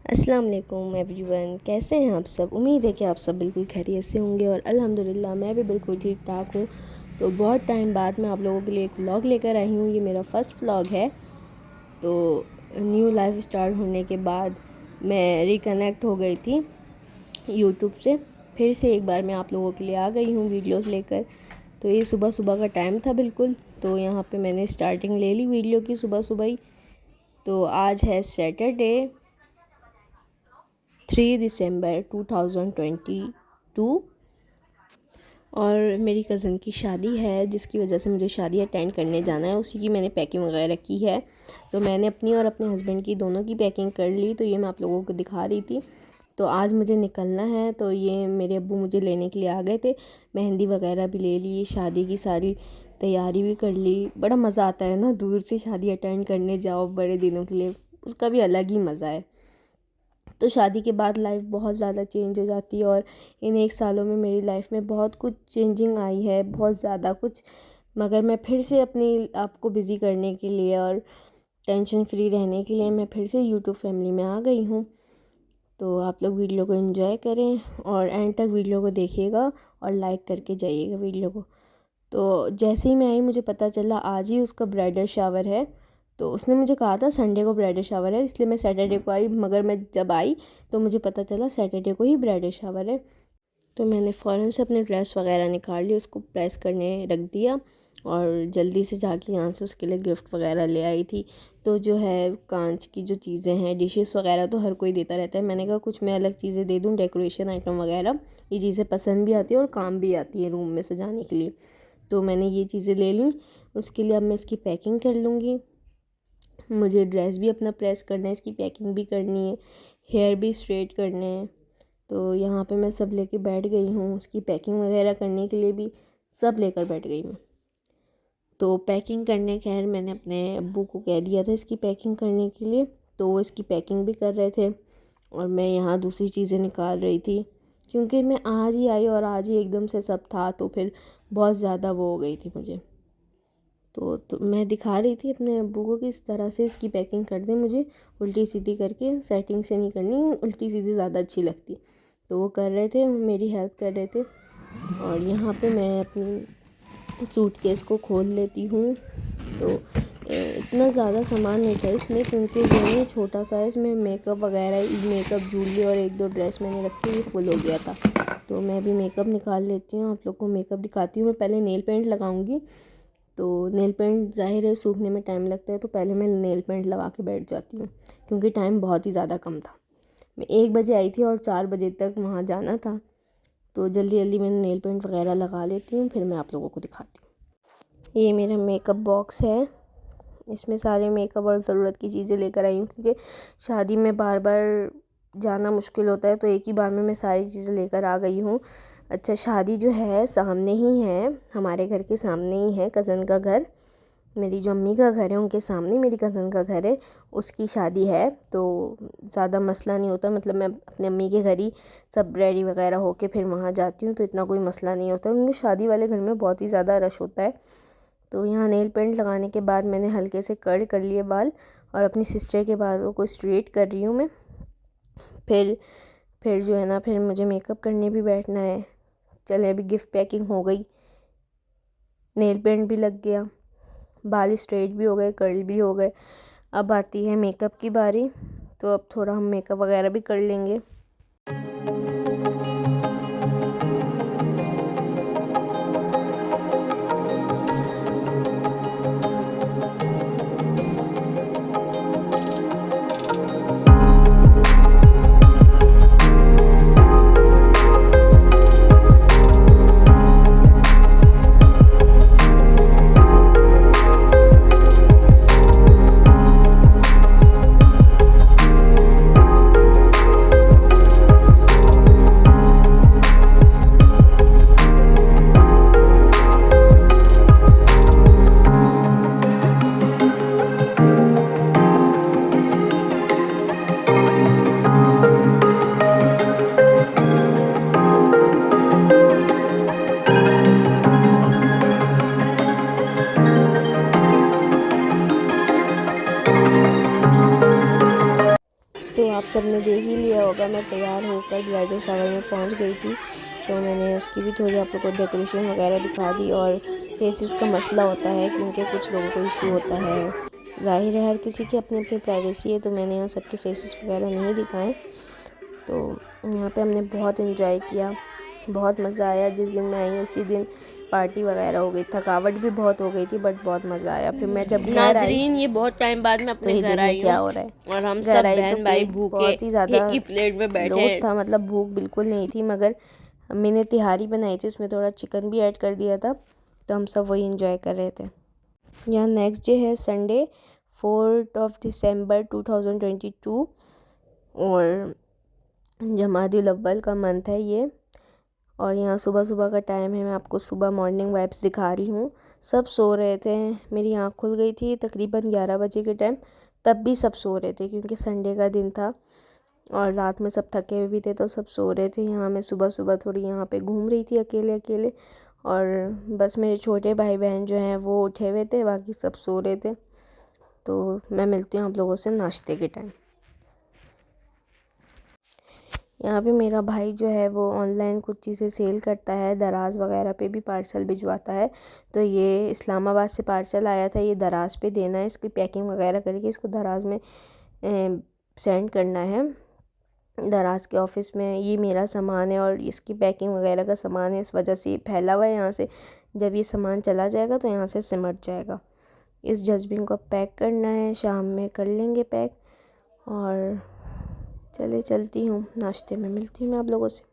अस्सलाम वालेकुम एवरीवन, कैसे हैं आप सब। उम्मीद है कि आप सब बिल्कुल खैरियत से होंगे और अल्हम्दुलिल्लाह मैं भी बिल्कुल ठीक ठाक हूँ। तो बहुत टाइम बाद मैं आप लोगों के लिए एक व्लॉग लेकर आई हूँ। ये मेरा फ़र्स्ट व्लॉग है। तो न्यू लाइफ स्टार्ट होने के बाद मैं रिकनेक्ट हो गई थी यूट्यूब से। फिर से एक बार मैं आप लोगों के लिए आ गई हूँ वीडियोज़ लेकर। तो ये सुबह सुबह का टाइम था बिल्कुल। तो यहाँ पर मैंने स्टार्टिंग ले ली वीडियो की सुबह सुबह ही। तो आज है सैटरडे 3 दिसंबर 2022 और मेरी कज़न की शादी है, जिसकी वजह से मुझे शादी अटेंड करने जाना है। उसी की मैंने पैकिंग वगैरह की है। तो मैंने अपनी और अपने हस्बैंड की दोनों की पैकिंग कर ली। तो ये मैं आप लोगों को दिखा रही थी। तो आज मुझे निकलना है। तो ये मेरे अब्बू मुझे लेने के लिए आ गए थे। मेहंदी वगैरह भी ले ली, शादी की सारी तैयारी भी कर ली। बड़ा मज़ा आता है ना, दूर से शादी अटेंड करने जाओ बड़े दिनों के लिए, उसका भी अलग ही मज़ा है। तो शादी के बाद लाइफ बहुत ज़्यादा चेंज हो जाती है और इन 1 सालों में मेरी लाइफ में बहुत कुछ चेंजिंग आई है, बहुत ज़्यादा कुछ। मगर मैं फिर से अपनी आप को बिज़ी करने के लिए और टेंशन फ्री रहने के लिए मैं फिर से यूट्यूब फैमिली में आ गई हूँ। तो आप लोग वीडियो को एंजॉय करें और एंड तक वीडियो को देखिएगा और लाइक करके जाइएगा वीडियो को। तो जैसे ही मैं आई मुझे पता चला आज ही उसका ब्राइडल शावर है। तो उसने मुझे कहा था संडे को ब्राइडल शावर है, इसलिए मैं सैटरडे को आई। मगर मैं जब आई तो मुझे पता चला सैटरडे को ही ब्राइडल शावर है। तो मैंने फ़ौरन से अपने ड्रेस वगैरह निकाल ली, उसको प्रेस करने रख दिया और जल्दी से जाके यहाँ से उसके लिए गिफ्ट वगैरह ले आई थी। तो जो है कांच की जो चीज़ें हैं, डिशेस वगैरह तो हर कोई देता रहता है। मैंने कहा कुछ मैं अलग चीज़ें दे दूँ, डेकोरेशन आइटम वगैरह। ये चीज़ें पसंद भी आती है और काम भी आती है रूम में सजाने के लिए। तो मैंने ये चीज़ें ले ली। उसके लिए अब मैं इसकी पैकिंग कर लूँगी। मुझे ड्रेस भी अपना प्रेस करना है, इसकी पैकिंग भी करनी है, हेयर भी स्ट्रेट करने हैं। तो यहाँ पे मैं सब लेके बैठ गई हूँ, उसकी पैकिंग वगैरह करने के लिए भी सब लेकर बैठ गई हूँ। तो पैकिंग करने खैर मैंने अपने अब्बू को कह दिया था इसकी पैकिंग करने के लिए। तो वो इसकी पैकिंग भी कर रहे थे और मैं यहाँ दूसरी चीज़ें निकाल रही थी, क्योंकि मैं आज ही आई और आज ही एकदम से सब था। तो फिर बहुत ज़्यादा वो हो गई थी मुझे। तो मैं दिखा रही थी अपने अब्बू को कि इस तरह से इसकी पैकिंग कर दें, मुझे उल्टी सीधी करके, सेटिंग से नहीं करनी, उल्टी सीधी ज़्यादा अच्छी लगती। तो वो कर रहे थे, मेरी हेल्प कर रहे थे। और यहाँ पे मैं अपनी सूटकेस को खोल लेती हूँ। तो इतना ज़्यादा सामान नहीं था इसमें, क्योंकि जो है छोटा सा है, इसमें मेकअप वगैरह, मेकअप, ज्वेलरी और 1-2 ड्रेस मैंने रखी, ये फुल हो गया था। तो मैं अभी मेकअप निकाल लेती हूँ, आप लोग को मेकअप दिखाती हूँ। मैं पहले नेल पेंट लगाऊंगी। तो नेल पेंट ज़ाहिर है सूखने में टाइम लगता है, तो पहले मैं नेल पेंट लगा के बैठ जाती हूँ, क्योंकि टाइम बहुत ही ज़्यादा कम था। मैं 1 बजे आई थी और 4 बजे तक वहाँ जाना था। तो जल्दी जल्दी मैंने नेल पेंट वगैरह लगा लेती हूँ, फिर मैं आप लोगों को दिखाती हूँ। ये मेरा मेकअप बॉक्स है, इसमें सारे मेकअप और ज़रूरत की चीज़ें लेकर आई हूँ, क्योंकि शादी में बार बार जाना मुश्किल होता है। तो एक ही बार में मैं सारी चीज़ें लेकर आ गई हूँ। अच्छा, शादी जो है सामने ही है, हमारे घर के सामने ही है कज़न का घर। मेरी जो अम्मी का घर है उनके सामने मेरी कज़न का घर है, उसकी शादी है। तो ज़्यादा मसला नहीं होता, मतलब मैं अपने अम्मी के घर ही सब रेडी वगैरह होके फिर वहाँ जाती हूँ। तो इतना कोई मसला नहीं होता, क्योंकि शादी वाले घर में बहुत ही ज़्यादा रश होता है। तो यहाँ नेल पेंट लगाने के बाद मैंने हल्के से कर्ल कर लिए बाल और अपनी सिस्टर के बालों को स्ट्रेट कर रही हूँ मैं। फिर जो है ना, फिर मुझे मेकअप करने भी बैठना है। चले, अभी गिफ्ट पैकिंग हो गई, नेल पेंट भी लग गया, बाल स्ट्रेट भी हो गए, कर्ल भी हो गए। अब आती है मेकअप की बारी। तो अब थोड़ा हम मेकअप वगैरह भी कर लेंगे। आप सब ने देख ही लिया होगा, मैं तैयार होकर ब्राइडल शावर में पहुंच गई थी। तो मैंने उसकी भी थोड़ी आप लोगों को डेकोरेशन वगैरह दिखा दी। और फेसेस का मसला होता है क्योंकि कुछ लोगों को इशू होता है, ज़ाहिर है हर किसी की अपनी अपनी प्राइवेसी है, तो मैंने यहाँ सबके फेसेस वगैरह नहीं दिखाए। तो यहाँ पे हमने बहुत इन्जॉय किया, बहुत मज़ा आया। जिस दिन मैं आई उसी दिन पार्टी वगैरह हो गई, थकावट भी बहुत हो गई थी, बट बहुत मज़ा आया। फिर मैं जब घर आई, ये बहुत टाइम बाद मैं तो अपने ये घर देखिए आई क्या हूँ हो रहा है। और हम घर सब आई तो बहन भाई पेट भूखे बहुत ही ज़्यादा एक ही प्लेट में बैठे लोड था, मतलब भूख बिल्कुल नहीं थी। मगर मैंने तिहारी बनाई थी, उसमें थोड़ा चिकन भी ऐड कर दिया था, तो हम सब वही इंजॉय कर रहे थे। यहाँ नेक्स्ट डे है संडे 4 दिसंबर 2022 और जमादिउल अव्वल का मंथ है ये। और यहाँ सुबह सुबह का टाइम है, मैं आपको सुबह मॉर्निंग वाइब्स दिखा रही हूँ। सब सो रहे थे, मेरी आँख खुल गई थी तकरीबन 11 बजे के टाइम, तब भी सब सो रहे थे क्योंकि संडे का दिन था और रात में सब थके हुए भी थे, तो सब सो रहे थे। यहाँ मैं सुबह सुबह थोड़ी यहाँ पे घूम रही थी अकेले अकेले, और बस मेरे छोटे भाई बहन जो हैं वो उठे हुए थे, बाकी सब सो रहे थे। तो मैं मिलती हूँ आप लोगों से नाश्ते के टाइम। यहाँ पे मेरा भाई जो है वो ऑनलाइन कुछ चीज़ें सेल करता है, दराज वगैरह पे भी पार्सल भिजवाता है। तो ये इस्लामाबाद से पार्सल आया था, ये दराज पे देना है, इसकी पैकिंग वगैरह करके इसको दराज में सेंड करना है। दराज के ऑफिस में ये मेरा सामान है और इसकी पैकिंग वगैरह का सामान है, इस वजह से ये फैला हुआ है यहाँ से। जब ये सामान चला जाएगा तो यहाँ से सिमट जाएगा। इस डस्टबिन को पैक करना है, शाम में कर लेंगे पैक। और चले चलती हूँ, नाश्ते में मिलती हूँ मैं आप लोगों से।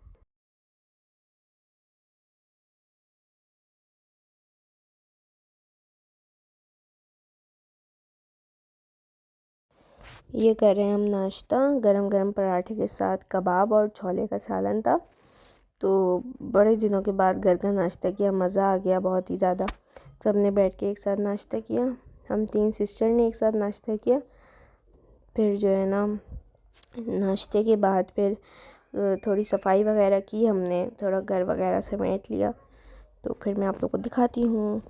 ये कर रहे हैं हम नाश्ता, गरम गरम पराठे के साथ कबाब और छोले का सालन था। तो बड़े दिनों के बाद घर का नाश्ता किया, मज़ा आ गया बहुत ही ज़्यादा। सब ने बैठ के एक साथ नाश्ता किया, हम 3 सिस्टर ने एक साथ नाश्ता किया। फिर जो है ना, नाश्ते के बाद फिर थोड़ी सफाई वगैरह की हमने, थोड़ा घर वगैरह समेट लिया। तो फिर मैं आप लोगों को दिखाती हूँ।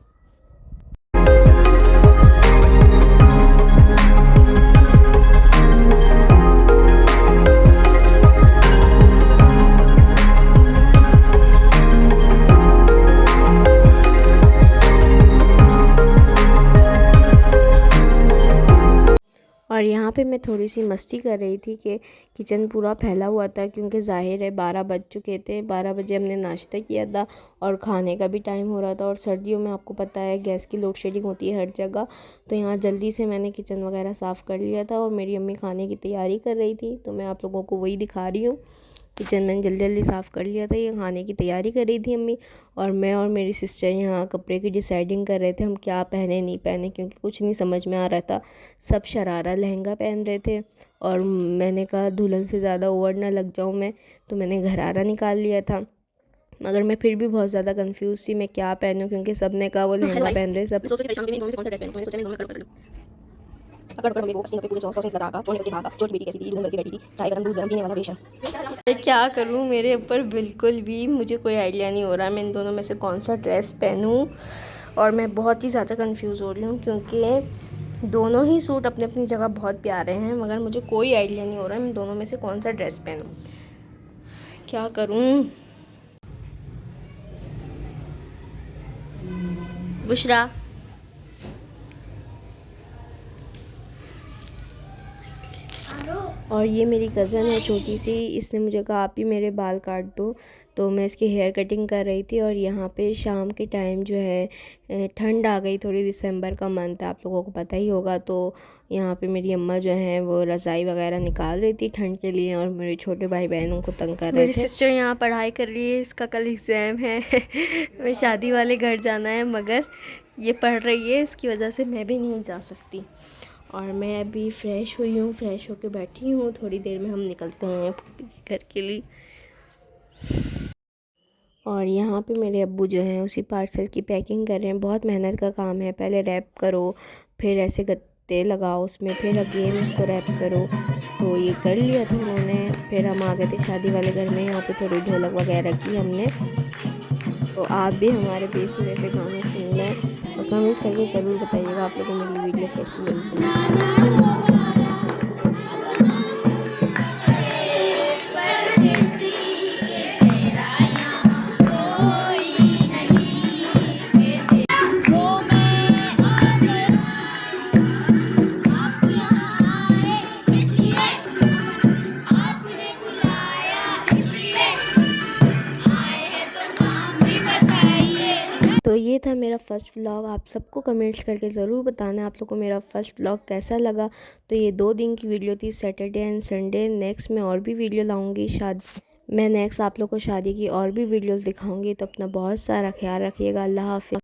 और यहाँ पे मैं थोड़ी सी मस्ती कर रही थी कि किचन पूरा फैला हुआ था, क्योंकि ज़ाहिर है 12 बज चुके थे। 12 बजे हमने नाश्ता किया था और खाने का भी टाइम हो रहा था। और सर्दियों में आपको पता है गैस की लोड शेडिंग होती है हर जगह। तो यहाँ जल्दी से मैंने किचन वगैरह साफ़ कर लिया था और मेरी अम्मी खाने की तैयारी कर रही थी, तो मैं आप लोगों को वही दिखा रही हूँ। किचन मैंने जल्दी जल्दी साफ़ कर लिया था, ये खाने की तैयारी कर रही थी अम्मी। और मैं और मेरी सिस्टर यहाँ कपड़े की डिसाइडिंग कर रहे थे हम क्या पहने नहीं पहने, क्योंकि कुछ नहीं समझ में आ रहा था। सब शरारा लहंगा पहन रहे थे और मैंने कहा दुल्हन से ज़्यादा ओवर ना लग जाऊँ मैं, तो मैंने घरारा निकाल लिया था। मगर मैं फिर भी बहुत ज़्यादा कंफ्यूज थी मैं क्या पहनूँ, क्योंकि सब ने कहा वो लहंगा पहन रहे सब। क्या करूँ, मेरे ऊपर बिल्कुल भी मुझे कोई आइडिया नहीं हो रहा है मैं इन दोनों में से कौन सा ड्रेस पहनूँ। और मैं बहुत ही ज़्यादा कंफ्यूज हो रही हूँ, क्योंकि दोनों ही सूट अपनी अपनी जगह बहुत प्यारे हैं, मगर मुझे कोई आइडिया नहीं हो रहा है मैं दोनों में से कौन सा ड्रेस पहनूँ। क्या करूँ? बुशरा, और ये मेरी कज़न है छोटी सी, इसने मुझे कहा आप ही मेरे बाल काट दो, तो मैं इसकी हेयर कटिंग कर रही थी। और यहाँ पे शाम के टाइम जो है ठंड आ गई थोड़ी, दिसंबर का मंथ है आप लोगों को पता ही होगा। तो यहाँ पे मेरी अम्मा जो है वो रज़ाई वगैरह निकाल रही थी ठंड के लिए, और मेरे छोटे भाई बहनों को तंग कर रहे थे। मेरी सिस्टर यहाँ पढ़ाई कर रही है, इसका कल एग्ज़ाम है मैं शादी वाले घर जाना है, मगर ये पढ़ रही है, इसकी वजह से मैं भी नहीं जा सकती। और मैं अभी फ़्रेश हुई हूँ, फ़्रेश होकर बैठी हूँ, थोड़ी देर में हम निकलते हैं घर के लिए। और यहाँ पे मेरे अब्बू जो हैं उसी पार्सल की पैकिंग कर रहे हैं। बहुत मेहनत का काम है, पहले रैप करो, फिर ऐसे गत्ते लगाओ उसमें, फिर अगेन उसको रैप करो। तो ये कर लिया था उन्होंने। फिर हम आ गए थे शादी वाले घर में, यहाँ पे थोड़ी ढोलक वगैरह की हमने। तो आप भी हमारे बेसुरे से गाने सुन लें और कमेंट्स करके ज़रूर बताइएगा आप लोगों को मेरी वीडियो कैसी लगी। तो ये था मेरा फ़र्स्ट व्लॉग। आप सबको कमेंट्स करके ज़रूर बताना आप लोग को मेरा फ़र्स्ट व्लॉग कैसा लगा। तो ये 2 दिन की वीडियो थी, सैटरडे एंड संडे। नेक्स्ट मैं और भी वीडियो लाऊंगी मैं नेक्स्ट आप लोग को शादी की और भी वीडियोस दिखाऊंगी। तो अपना बहुत सारा ख्याल रखिएगा। अल्लाह हाफ़िज़।